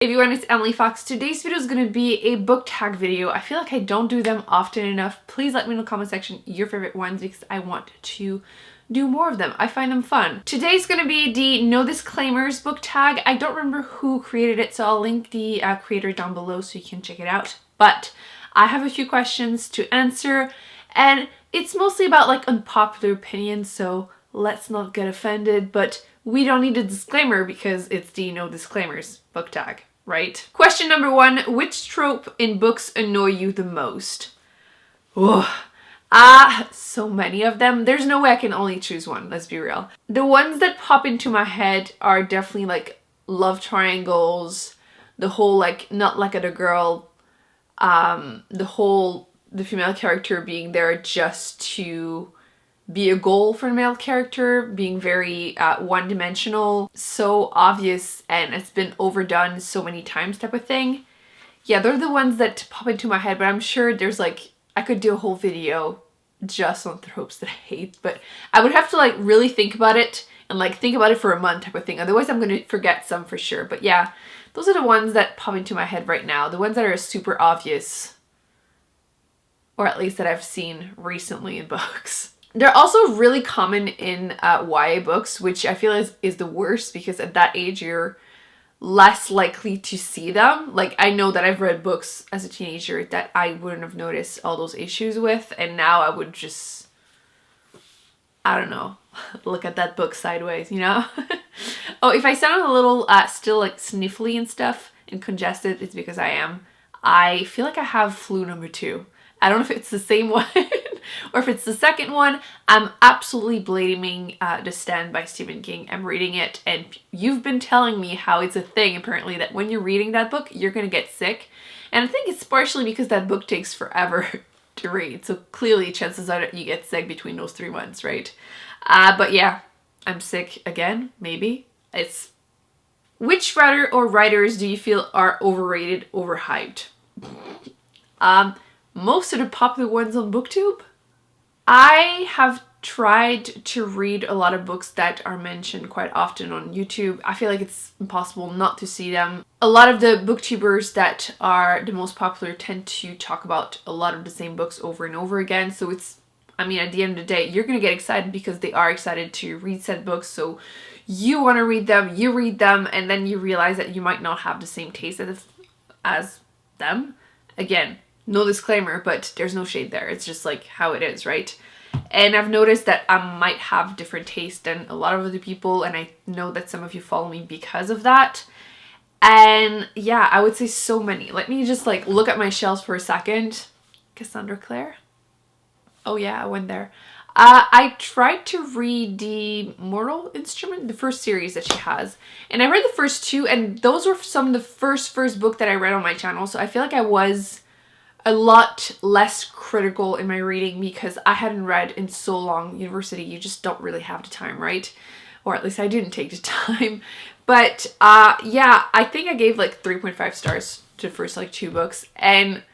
Everyone, it's Emily Fox. Today's video is going to be a book tag video. I feel like I don't do them often enough. Please let me know in the comment section your favorite ones because I want to do more of them. I find them fun. Today's going to be the no disclaimers book tag. I don't remember who created it, so I'll link the creator down below so you can check it out. But I have a few questions to answer and it's mostly about like unpopular opinions, so let's not get offended, but we don't need a disclaimer because it's the no disclaimers book tag, right? Question number one, which trope in books annoy you the most? So many of them. There's no way I can only choose one, let's be real. The ones that pop into my head are definitely like love triangles, the whole like not like other girl, the female character being there just to be a goal for a male character, being very one-dimensional, so obvious and it's been overdone so many times type of thing. Yeah, they're the ones that pop into my head, but I'm sure there's like, I could do a whole video just on tropes that I hate, but I would have to like really think about it and like think about it for a month type of thing. Otherwise I'm gonna forget some for sure. But yeah, those are the ones that pop into my head right now. The ones that are super obvious, or at least that I've seen recently in books. They're also really common in YA books, which I feel is the worst because at that age you're less likely to see them. Like I know that I've read books as a teenager that I wouldn't have noticed all those issues with, and now I would just, I don't know, look at that book sideways, you know? Oh, if I sound a little still like sniffly and stuff and congested, it's because I am. I feel like I have flu number 2. I don't know if it's the same one or if it's the second one. I'm absolutely blaming The Stand by Stephen King. I'm reading it and you've been telling me how it's a thing apparently that when you're reading that book, you're gonna get sick. And I think it's partially because that book takes forever to read. So clearly chances are that you get sick between those 3 months, right? But yeah, I'm sick again, maybe. It's which writer or writers do you feel are overrated, overhyped? Most of the popular ones on BookTube. I have tried to read a lot of books that are mentioned quite often on YouTube. I feel like it's impossible not to see them. A lot of the booktubers that are the most popular tend to talk about a lot of the same books over and over again. So it's, I mean, at the end of the day, you're gonna get excited because they are excited to read said books. So you want to read them, you read them, and then you realize that you might not have the same taste as them. Again, no disclaimer, but there's no shade there. It's just like how it is, right? And I've noticed that I might have different taste than a lot of other people, and I know that some of you follow me because of that. And yeah, I would say so many. Let me just like look at my shelves for a second. Cassandra Clare? Oh yeah, I went there. I tried to read the Mortal Instrument, the first series that she has, and I read the first 2, and those were some of the first book that I read on my channel, so I feel like I was a lot less critical in my reading because I hadn't read in so long. University, you just don't really have the time, right? Or at least I didn't take the time. But yeah, I think I gave like 3.5 stars to the first like 2 books, and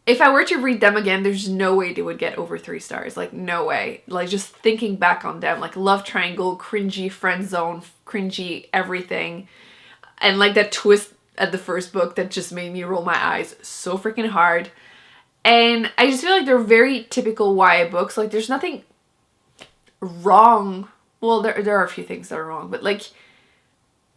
if I were to read them again, there's no way they would get over 3 stars. Like, no way. Like, just thinking back on them, like love triangle, cringy friend zone, cringy everything, and like that twist at the first book that just made me roll my eyes so freaking hard. And I just feel like they're very typical YA books. Like, there's nothing wrong. Well, there are a few things that are wrong, but like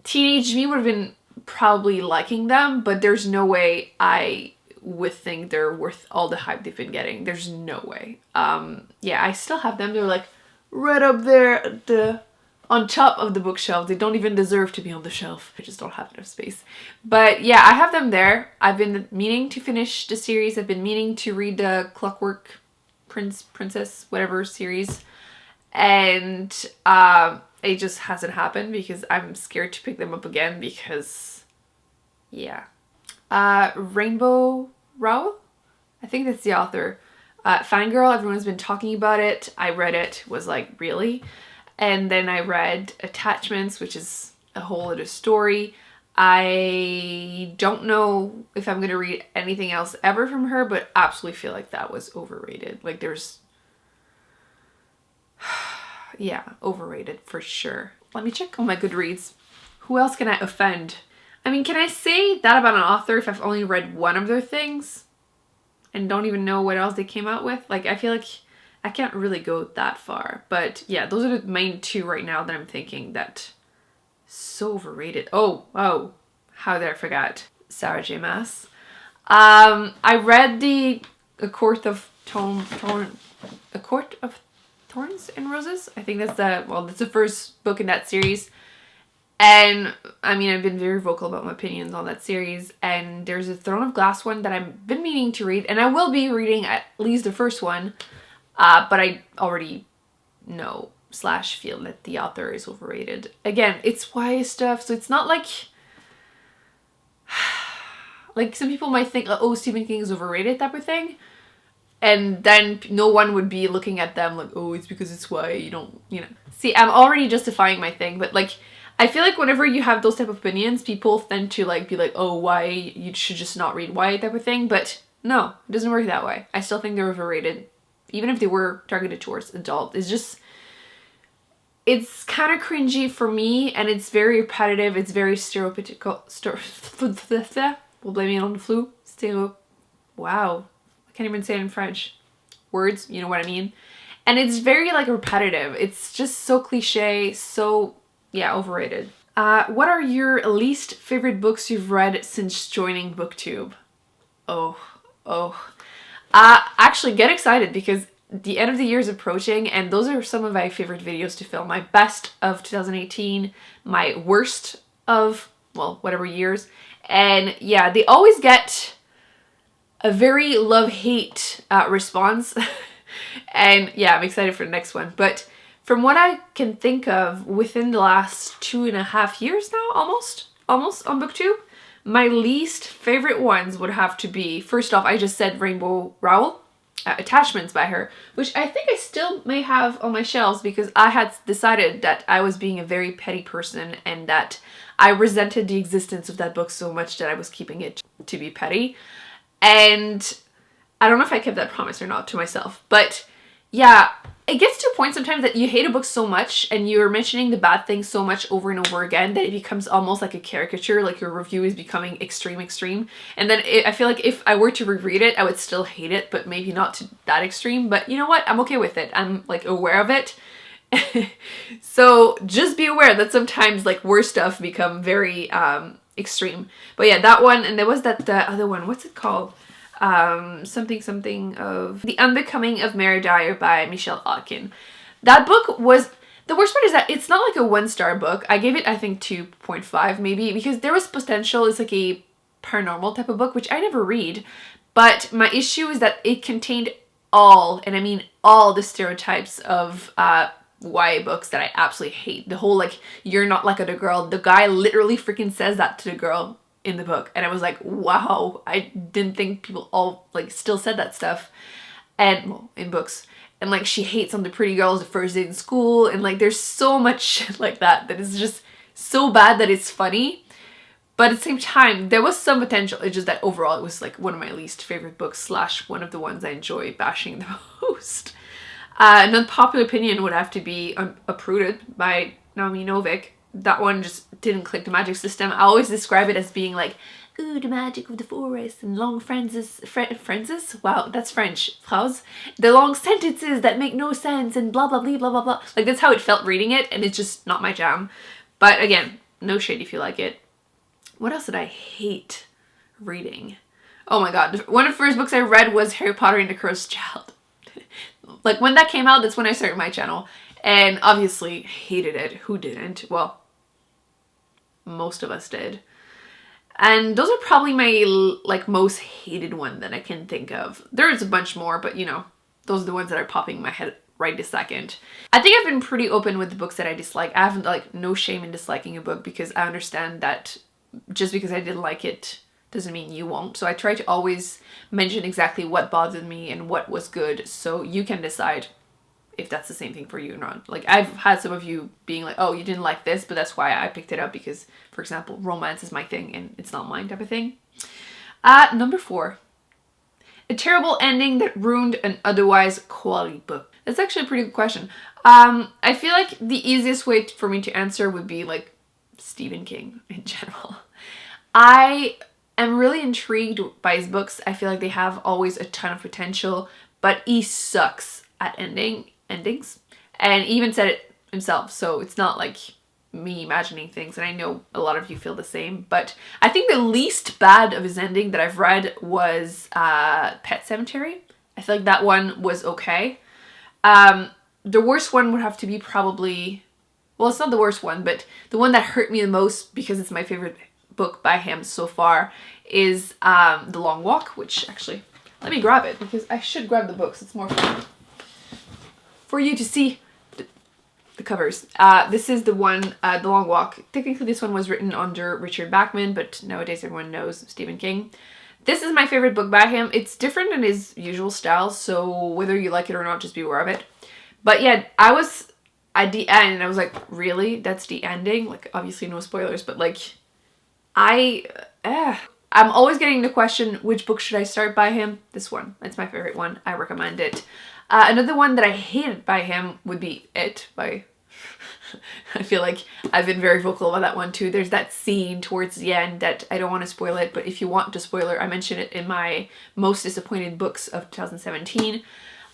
teenage me would have been probably liking them, but there's no way I would think they're worth all the hype they've been getting. There's no way. Yeah, I still have them. They're like right up there on top of the bookshelf. They don't even deserve to be on the shelf. I just don't have enough space. But yeah, I have them there. I've been meaning to finish the series. I've been meaning to read the Clockwork Princess, whatever series. And it just hasn't happened because I'm scared to pick them up again because, yeah. Rainbow Rowell? I think that's the author. Fangirl, everyone's been talking about it. I read it, was like, really? And then I read Attachments, which is a whole other story. I don't know if I'm going to read anything else ever from her, but absolutely feel like that was overrated. Like there's, yeah, overrated for sure. Let me check on my Goodreads. Who else can I offend? I mean, can I say that about an author if I've only read one of their things and don't even know what else they came out with? Like, I feel like I can't really go that far. But yeah, those are the main two right now that I'm thinking that so overrated. Oh, how did I forget? Sarah J. Maas. I read A Court of Thorns and Roses. I think that's that's the first book in that series. And I mean, I've been very vocal about my opinions on that series. And there's a Throne of Glass one that I've been meaning to read, and I will be reading at least the first one. But I already know / feel that the author is overrated. Again, it's YA stuff, so it's not like like some people might think, oh, Stephen King is overrated type of thing. And then no one would be looking at them like, oh, it's because it's YA, you don't, you know. See, I'm already justifying my thing, but like, I feel like whenever you have those type of opinions, people tend to like be like, oh, YA, you should just not read YA type of thing. But no, it doesn't work that way. I still think they're overrated, even if they were targeted towards adult. It's kind of cringy for me, and it's very repetitive. It's very stereotypical. We'll blame it on the flu. Wow. I can't even say it in French. Words, you know what I mean? And it's very like repetitive. It's just so cliche, so yeah, overrated. What are your least favorite books you've read since joining BookTube? Actually get excited because the end of the year is approaching, and those are some of my favorite videos to film. My best of 2018, my worst of, well, whatever years. And yeah, they always get a very love-hate response. And yeah, I'm excited for the next one. But from what I can think of, within the last 2.5 years now, almost on BookTube, my least favorite ones would have to be, first off, I just said Rainbow Rowell. Attachments by her, which I think I still may have on my shelves because I had decided that I was being a very petty person and that I resented the existence of that book so much that I was keeping it to be petty. And I don't know if I kept that promise or not to myself, but yeah, it gets to a point sometimes that you hate a book so much and you're mentioning the bad things so much over and over again that it becomes almost like a caricature, like your review is becoming extreme. And then I feel like if I were to reread it, I would still hate it, but maybe not to that extreme. But you know what? I'm okay with it. I'm like aware of it. So just be aware that sometimes like worse stuff become very extreme. But yeah, that one, and there was that the other one, what's it called? Something of The Unbecoming of Mary Dyer by Michelle Otkin. That book was, the worst part is that it's not like a 1-star book. I gave it, I think, 2.5 maybe, because there was potential. It's like a paranormal type of book, which I never read. But my issue is that it contained all, and I mean all, the stereotypes of YA books that I absolutely hate. The whole like, you're not like other girl. The guy literally freaking says that to the girl in the book, and I was like, wow, I didn't think people all like still said that stuff, and well, in books. And like, she hates on the pretty girls the first day in school, and like there's so much shit like that is just so bad that it's funny. But at the same time, there was some potential. It's just that overall it was like one of my least favorite books / one of the ones I enjoy bashing the most. An unpopular opinion would have to be Uprooted by Naomi Novik. That one just didn't click the magic system. I always describe it as being like, ooh, the magic of the forest and long phrases. Wow, that's French. Phrase. The long sentences that make no sense and blah, blah, blah, blah, blah, blah. Like, that's how it felt reading it, and it's just not my jam. But again, no shade if you like it. What else did I hate reading? Oh my god. One of the first books I read was Harry Potter and the Cursed Child. Like, when that came out, that's when I started my channel. And obviously hated it. Who didn't? Well, most of us did. And those are probably my like most hated one that I can think of. There's a bunch more, but you know, those are the ones that are popping in my head right this second. I think I've been pretty open with the books that I dislike. I have like no shame in disliking a book because I understand that just because I didn't like it doesn't mean you won't. So I try to always mention exactly what bothered me and what was good, so you can decide if that's the same thing for you or not. Like, I've had some of you being like, oh, you didn't like this, but that's why I picked it up because, for example, romance is my thing and it's not mine type of thing. Number 4. A terrible ending that ruined an otherwise quality book. That's actually a pretty good question. I feel like the easiest way for me to answer would be like Stephen King in general. I am really intrigued by his books. I feel like they have always a ton of potential, but he sucks at endings. And he even said it himself, so it's not like me imagining things, and I know a lot of you feel the same. But I think the least bad of his ending that I've read was Pet Sematary. I feel like that one was okay. The worst one would have to be probably, well, it's not the worst one, but the one that hurt me the most, because it's my favorite book by him so far, is The Long Walk, which actually, let me grab it, because I should grab the books. It's more fun for you to see the covers. This is the one, The Long Walk. Technically this one was written under Richard Bachman, but nowadays everyone knows Stephen King. This is my favorite book by him. It's different than his usual style, so whether you like it or not, just be aware of it. But yeah, I was at the end and I was like, really? That's the ending? Like, obviously no spoilers, but like, I'm always getting the question, which book should I start by him? This one. It's my favorite one. I recommend it. Another one that I hated by him would be It by... I feel like I've been very vocal about that one too. There's that scene towards the end that I don't want to spoil it, but if you want to spoiler, I mentioned it in my most disappointed books of 2017.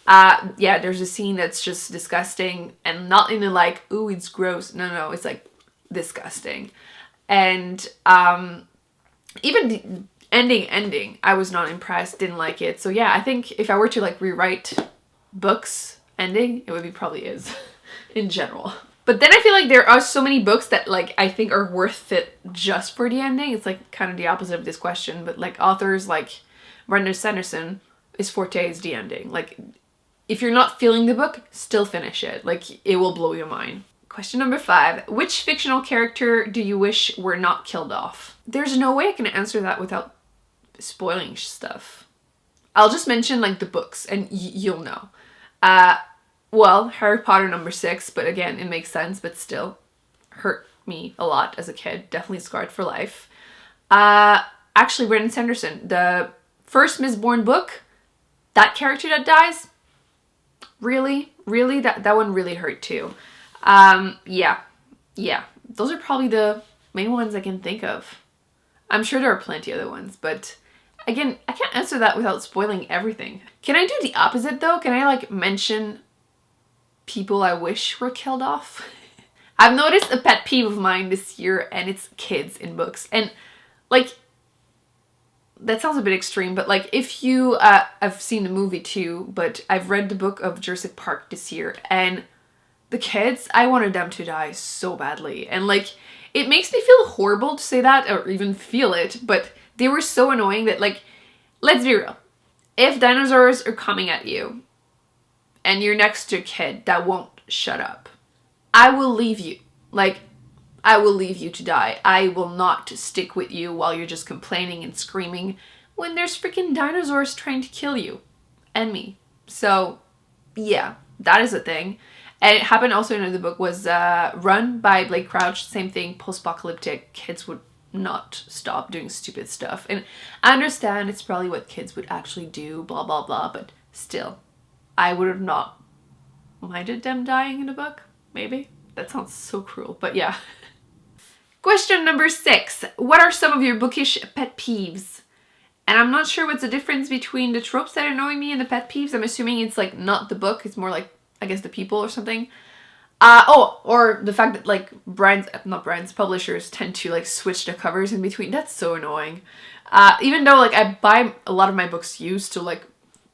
Yeah, there's a scene that's just disgusting, and not in a like, ooh, it's gross. No, it's like disgusting. And even the ending, I was not impressed, didn't like it. So yeah, I think if I were to like rewrite books ending, it would be probably is in general. But then I feel like there are so many books that like I think are worth it just for the ending. It's like kind of the opposite of this question, but like authors like Brandon Sanderson, his forte is the ending. Like if you're not feeling the book, still finish it. Like it will blow your mind. Question number 5. Which fictional character do you wish were not killed off? There's no way I can answer that without spoiling stuff. I'll just mention like the books and you'll know. Well, Harry Potter number 6, but again, it makes sense, but still hurt me a lot as a kid. Definitely scarred for life. Actually, Brandon Sanderson, the first Miss Bourne book, that character that dies, really, that one really hurt too. Yeah, those are probably the main ones I can think of. I'm sure there are plenty other ones, but again, I can't answer that without spoiling everything. Can I do the opposite though? Can I like mention people I wish were killed off? I've noticed a pet peeve of mine this year, and it's kids in books. And like, that sounds a bit extreme, but like if you, I've seen the movie too, but I've read the book of Jurassic Park this year, and the kids, I wanted them to die so badly. And like, it makes me feel horrible to say that or even feel it, but they were so annoying that like, let's be real. If dinosaurs are coming at you and you're next to a kid that won't shut up, I will leave you. Like, I will leave you to die. I will not stick with you while you're just complaining and screaming when there's freaking dinosaurs trying to kill you and me. So yeah, that is a thing. And it happened also in another book was Run by Blake Crouch. Same thing, post-apocalyptic. Kids would not stop doing stupid stuff. And I understand it's probably what kids would actually do, blah, blah, blah. But still, I would have not minded them dying in a book. Maybe. That sounds so cruel, but yeah. Question number 6. What are some of your bookish pet peeves? And I'm not sure what's the difference between the tropes that annoy me and the pet peeves. I'm assuming it's like not the book. It's more like, I guess, the people or something. Or the fact that like publishers tend to like switch the covers in between. That's so annoying. Even though like I buy a lot of my books used, to like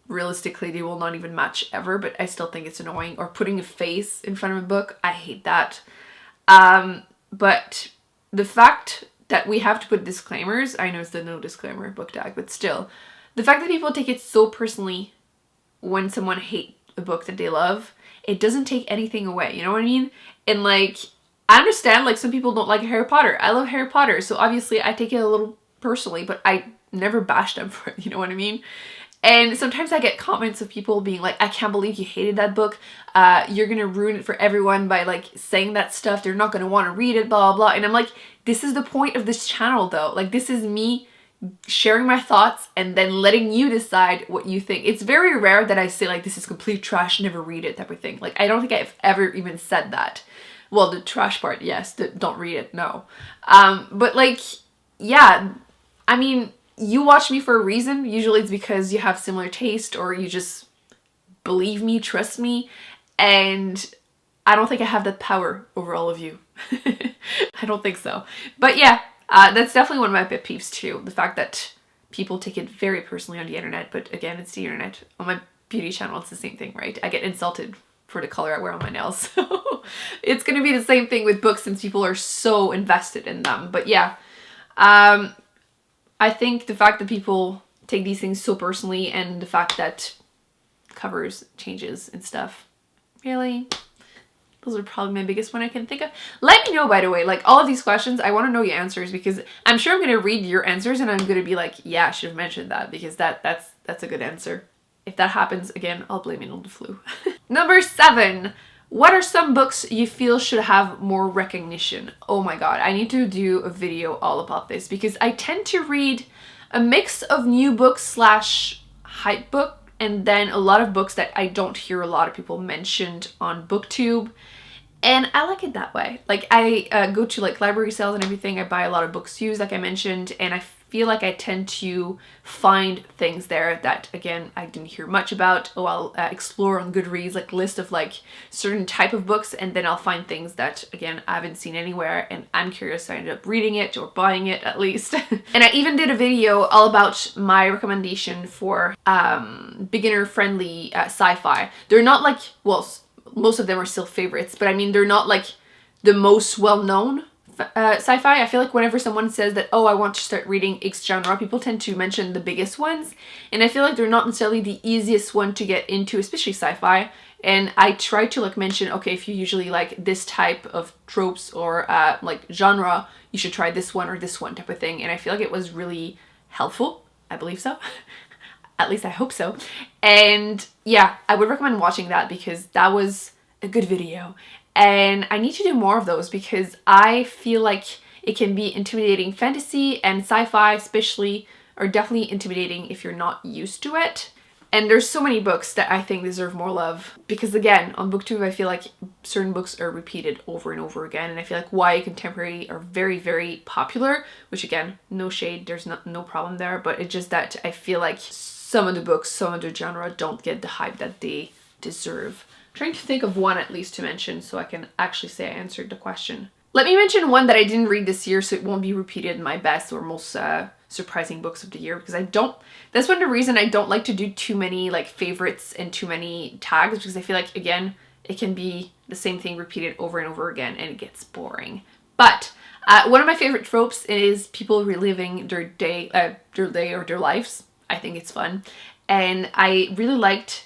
realistically they will not even match ever, but I still think it's annoying. Or putting a face in front of a book. I hate that. But the fact that we have to put disclaimers, I know it's the no disclaimer book tag, but still, the fact that people take it so personally when someone hates a book that they love, it doesn't take anything away, you know what I mean? And like, I understand like some people don't like Harry Potter. I love Harry Potter, so obviously I take it a little personally, but I never bash them for it, you know what I mean? And sometimes I get comments of people being like, I can't believe you hated that book. You're gonna ruin it for everyone by like saying that stuff. They're not gonna want to read it, blah, blah, blah. And I'm like, this is the point of this channel though. Like, this is me sharing my thoughts and then letting you decide what you think. It's very rare that I say like, this is complete trash, never read it type of thing. Like, I don't think I've ever even said that. Well, the trash part, yes. The don't read it, no. But like, yeah, I mean, you watch me for a reason. Usually it's because you have similar taste or you just believe me, trust me, and I don't think I have that power over all of you. I don't think so. But yeah, that's definitely one of my pet peeves too. The fact that people take it very personally on the internet, but again, it's the internet. On my beauty channel, it's the same thing, right? I get insulted for the color I wear on my nails. So it's gonna be the same thing with books since people are so invested in them. But yeah, I think the fact that people take these things so personally and the fact that covers changes and stuff, really, those are probably my biggest one I can think of. Let me know, by the way, like all of these questions, I want to know your answers because I'm sure I'm going to read your answers and I'm going to be like, yeah, I should have mentioned that because that's a good answer. If that happens again, I'll blame it on the flu. Number 7. What are some books you feel should have more recognition? Oh my god, I need to do a video all about this because I tend to read a mix of new books slash hype book and then a lot of books that I don't hear a lot of people mentioned on BookTube. And I like it that way. Like I go to like library sales and everything. I buy a lot of books used, like I mentioned, and I feel like I tend to find things there that, again, I didn't hear much about. Oh, I'll explore on Goodreads, like list of like certain type of books, and then I'll find things that, again, I haven't seen anywhere and I'm curious, so I ended up reading it or buying it at least. And I even did a video all about my recommendation for beginner-friendly sci-fi. They're not like, well, most of them are still favorites, but I mean, they're not like the most well-known sci-fi. I feel like whenever someone says that, oh, I want to start reading X genre, people tend to mention the biggest ones, and I feel like they're not necessarily the easiest one to get into, especially sci-fi. And I try to like mention, okay, if you usually like this type of tropes or like genre, you should try this one or this one type of thing. And I feel like it was really helpful. I believe so. At least I hope so. And yeah, I would recommend watching that because that was a good video. And I need to do more of those because I feel like it can be intimidating. Fantasy and sci-fi especially are definitely intimidating if you're not used to it. And there's so many books that I think deserve more love because, again, on BookTube I feel like certain books are repeated over and over again, and I feel like YA contemporary are very, very popular, which, again, no shade, there's no problem there, but it's just that I feel like some of the books, some of the genre don't get the hype that they deserve. I'm trying to think of one at least to mention so I can actually say I answered the question. Let me mention one that I didn't read this year so it won't be repeated in my best or most surprising books of the year, because that's one of the reasons I don't like to do too many like favorites and too many tags, because I feel like, again, it can be the same thing repeated over and over again and it gets boring. But one of my favorite tropes is people reliving their day or their lives. I think it's fun. And I really liked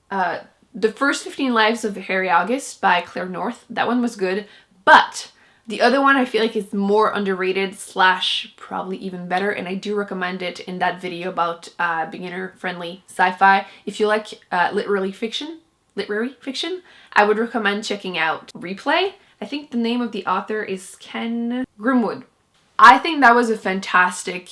The First 15 Lives of Harry August by Claire North. That one was good. But the other one I feel like is more underrated slash probably even better, and I do recommend it in that video about beginner-friendly sci-fi. If you like literary fiction, I would recommend checking out Replay. I think the name of the author is Ken Grimwood. I think that was a fantastic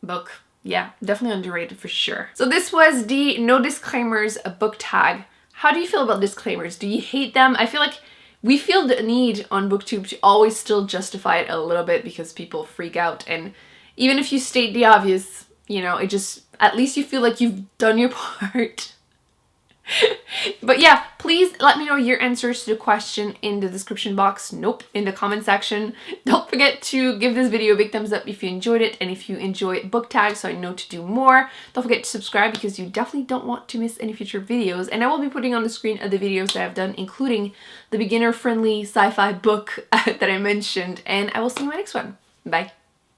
book. Yeah, definitely underrated for sure. So this was the no disclaimers book tag. How do you feel about disclaimers? Do you hate them? I feel like we feel the need on BookTube to always still justify it a little bit because people freak out. And even if you state the obvious, you know, it just, at least you feel like you've done your part. But yeah, please let me know your answers to the question in the description box. Nope, in the comment section. Don't forget to give this video a big thumbs up if you enjoyed it, and if you enjoy book tags so I know to do more. Don't forget to subscribe because you definitely don't want to miss any future videos, and I will be putting on the screen other videos that I've done, including the beginner friendly sci-fi book that I mentioned, and I will see you in my next one. Bye.